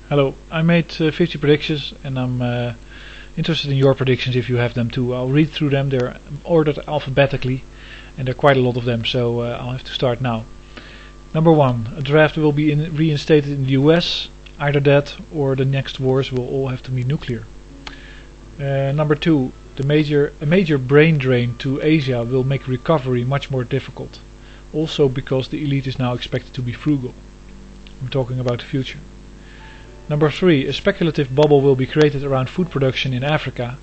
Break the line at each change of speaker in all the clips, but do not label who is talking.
Hello, I made 50 predictions and I'm interested in your predictions if you have them too. I'll read through them, they're ordered alphabetically and there are quite a lot of them, so I'll have to start now. Number 1, a draft will be reinstated in the US. Either that or the next wars will all have to be nuclear. Number 2, a major brain drain to Asia will make recovery much more difficult. Also because the elite is now expected to be frugal. I'm talking about the future. Number 3, a speculative bubble will be created around food production in Africa,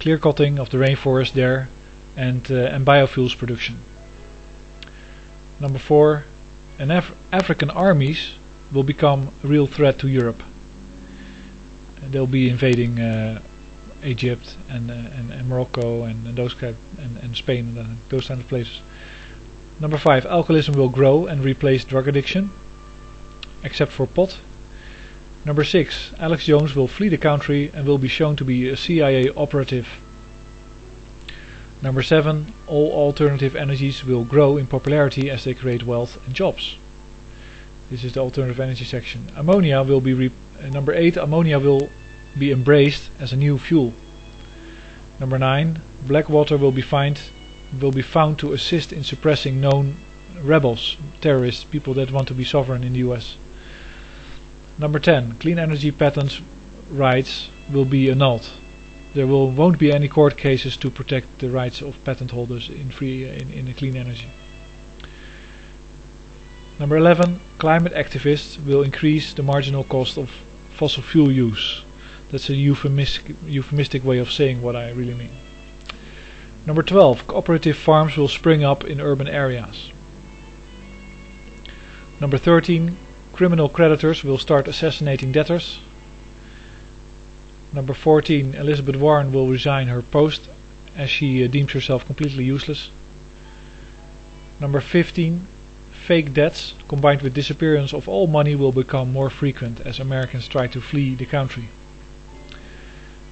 clearcutting of the rainforest there, and biofuels production. Number 4, African armies will become a real threat to Europe. They'll be invading Egypt and Morocco and those and Spain and those kind of places. Number 5, alcoholism will grow and replace drug addiction, except for pot. Number 6, Alex Jones will flee the country and will be shown to be a CIA operative. Number 7, all alternative energies will grow in popularity as they create wealth and jobs. This is the alternative energy section. Ammonia will be Number 8, ammonia will be embraced as a new fuel. Number 9, black water will be found to assist in suppressing known rebels, terrorists, people that want to be sovereign in the US. Number 10, clean energy patent rights will be annulled. There won't be any court cases to protect the rights of patent holders in clean energy. Number 11, climate activists will increase the marginal cost of fossil fuel use. That's a euphemistic way of saying what I really mean. Number 12, cooperative farms will spring up in urban areas. Number 13, criminal creditors will start assassinating debtors. Number 14, Elizabeth Warren will resign her post as she deems herself completely useless. Number 15, fake debts combined with disappearance of all money will become more frequent as Americans try to flee the country.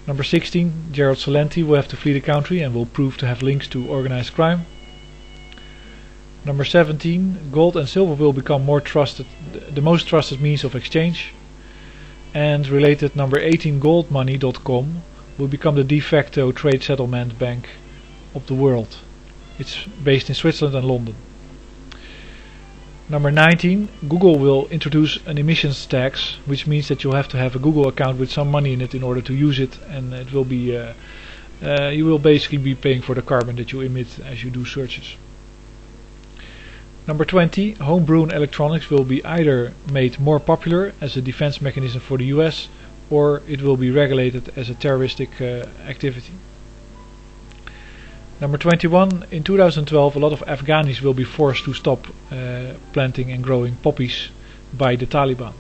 Number 16, Gerald Celente will have to flee the country and will prove to have links to organized crime. Number 17, gold and silver will become the most trusted means of exchange. And related, number 18, goldmoney.com will become the de facto trade settlement bank of the world. It's based in Switzerland and London. Number 19, Google will introduce an emissions tax, which means that you'll have to have a Google account with some money in it in order to use it, and it will be you will basically be paying for the carbon that you emit as you do searches. Number 20, home-brewn electronics will be either made more popular as a defense mechanism for the US, or it will be regulated as a terroristic activity. Number 21, in 2012 a lot of Afghanis will be forced to stop planting and growing poppies by the Taliban.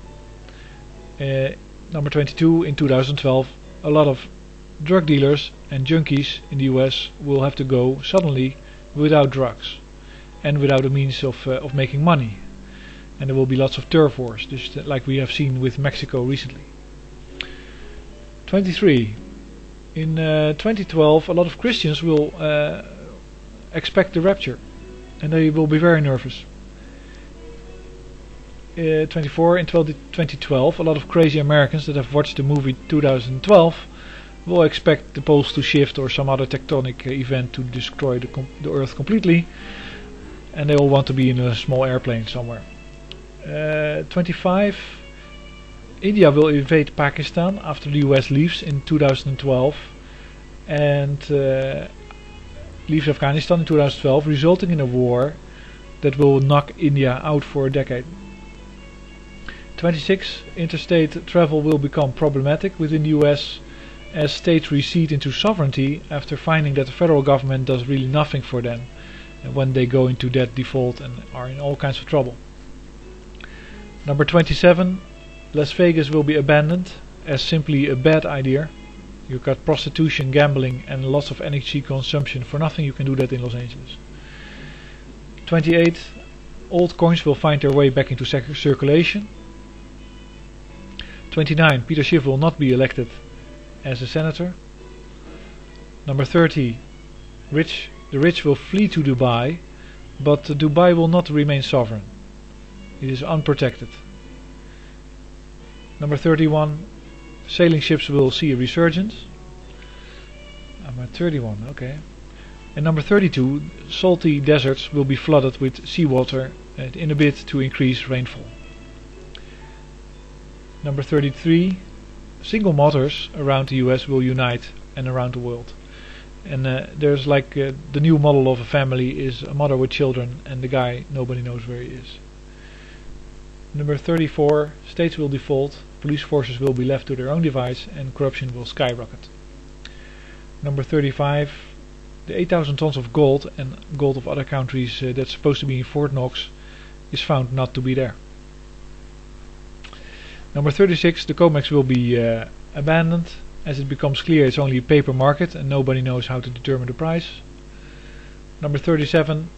Number 22, in 2012 a lot of drug dealers and junkies in the US will have to go suddenly without drugs and without a means of making money, and there will be lots of turf wars, just like we have seen with Mexico recently. 23. In 2012 a lot of Christians will expect the rapture and they will be very nervous. 24. In 2012 a lot of crazy Americans that have watched the movie 2012 will expect the poles to shift or some other tectonic event to destroy the earth completely, and they all want to be in a small airplane somewhere. 25. India will invade Pakistan after the US leaves in 2012 and leaves Afghanistan in 2012, resulting in a war that will knock India out for a decade. 26. Interstate travel will become problematic within the US as states recede into sovereignty after finding that the federal government does really nothing for them when they go into debt default and are in all kinds of trouble. Number 27, Las Vegas will be abandoned as simply a bad idea. You've got prostitution, gambling and lots of energy consumption for nothing. You can do that in Los Angeles. 28, old coins will find their way back into circulation. 29, Peter Schiff will not be elected as a senator. Number 30, the rich will flee to Dubai, but Dubai will not remain sovereign. It is unprotected. Number 31, sailing ships will see a resurgence. I'm at 31, okay. And number 32, salty deserts will be flooded with seawater in a bid to increase rainfall. Number 33, single mothers around the US will unite and around the world. And there's like the new model of a family is a mother with children and the guy nobody knows where he is. Number 34, states will default, police forces will be left to their own device and corruption will skyrocket. Number 35, the 8,000 tons of gold and gold of other countries that's supposed to be in Fort Knox is found not to be there. Number 36, the COMEX will be abandoned as it becomes clear it's only a paper market and nobody knows how to determine the price. Number 37,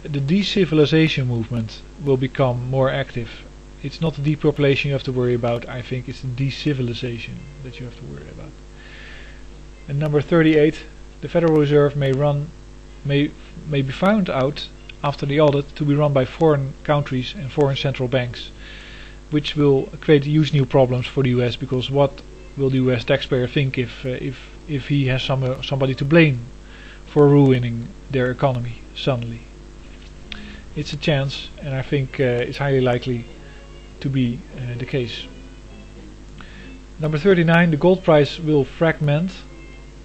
the decivilization movement will become more active. It's not the depopulation you have to worry about, I think it's the decivilization that you have to worry about. And number 38, the Federal Reserve may be found out after the audit to be run by foreign countries and foreign central banks, which will create huge new problems for the US, because what will the US taxpayer think if he has somebody to blame for ruining their economy suddenly? It's a chance, and I think it's highly likely to be the case. Number 39, the gold price will fragment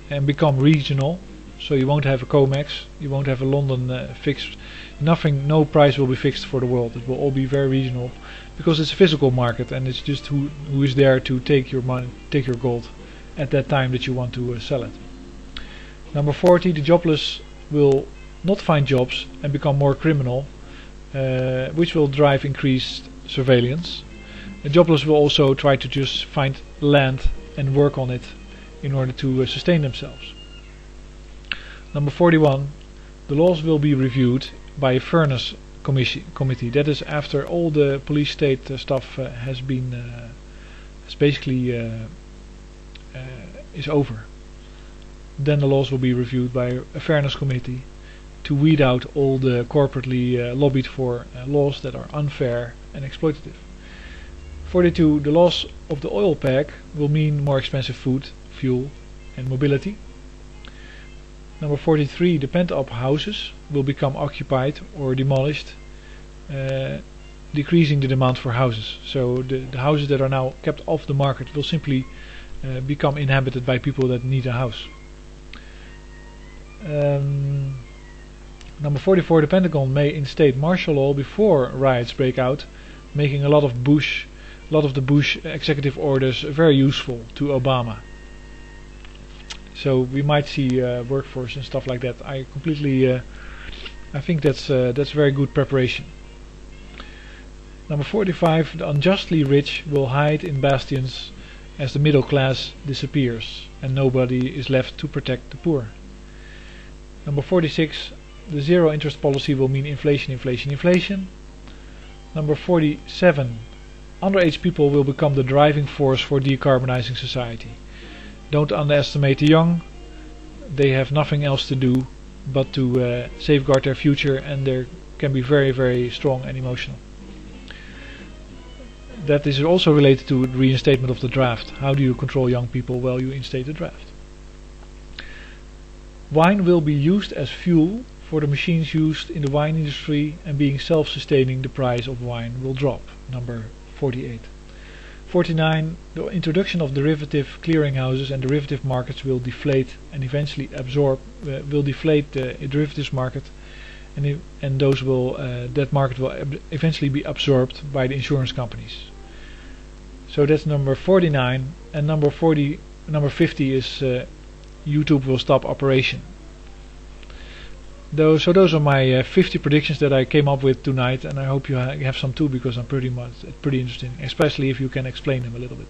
and become regional, so you won't have a COMEX, you won't have a London fixed, no price will be fixed for the world. It will all be very regional, because it's a physical market and it's just who is there to take your money, take your gold at that time that you want to sell it. Number 40, the jobless will not find jobs and become more criminal, which will drive increased surveillance. The jobless will also try to just find land and work on it in order to sustain themselves. Number 41, the laws will be reviewed by a fairness committee. That is after all the police state stuff has basically is over. Then the laws will be reviewed by a fairness committee to weed out all the corporately lobbied for laws that are unfair and exploitative. 42, the loss of the oil pack will mean more expensive food, fuel and mobility. Number 43, the pent-up houses will become occupied or demolished, decreasing the demand for houses. So the houses that are now kept off the market will simply become inhabited by people that need a house. Number 44, the Pentagon may instate martial law before riots break out, making a lot of the Bush executive orders very useful to Obama. So we might see workforce and stuff like that. I think that's very good preparation. Number 45, the unjustly rich will hide in bastions as the middle class disappears and nobody is left to protect the poor. Number 46, the zero interest policy will mean inflation, inflation, inflation. Number 47, underage people will become the driving force for decarbonizing society. Don't underestimate the young. They have nothing else to do but to safeguard their future, and they can be very, very strong and emotional. That is also related to the reinstatement of the draft. How do you control young people? Well, you instate the draft. Wine will be used as fuel for the machines used in the wine industry, and being self-sustaining, the price of wine will drop. Number 48. 49. The introduction of derivative clearinghouses and derivative markets will deflate and eventually will deflate the derivatives market, and those will that market will eventually be absorbed by the insurance companies. So that's number 49, and number 50 is YouTube will stop operation. So those are my 50 predictions that I came up with tonight, and I hope you have some too, because I'm pretty interesting, especially if you can explain them a little bit.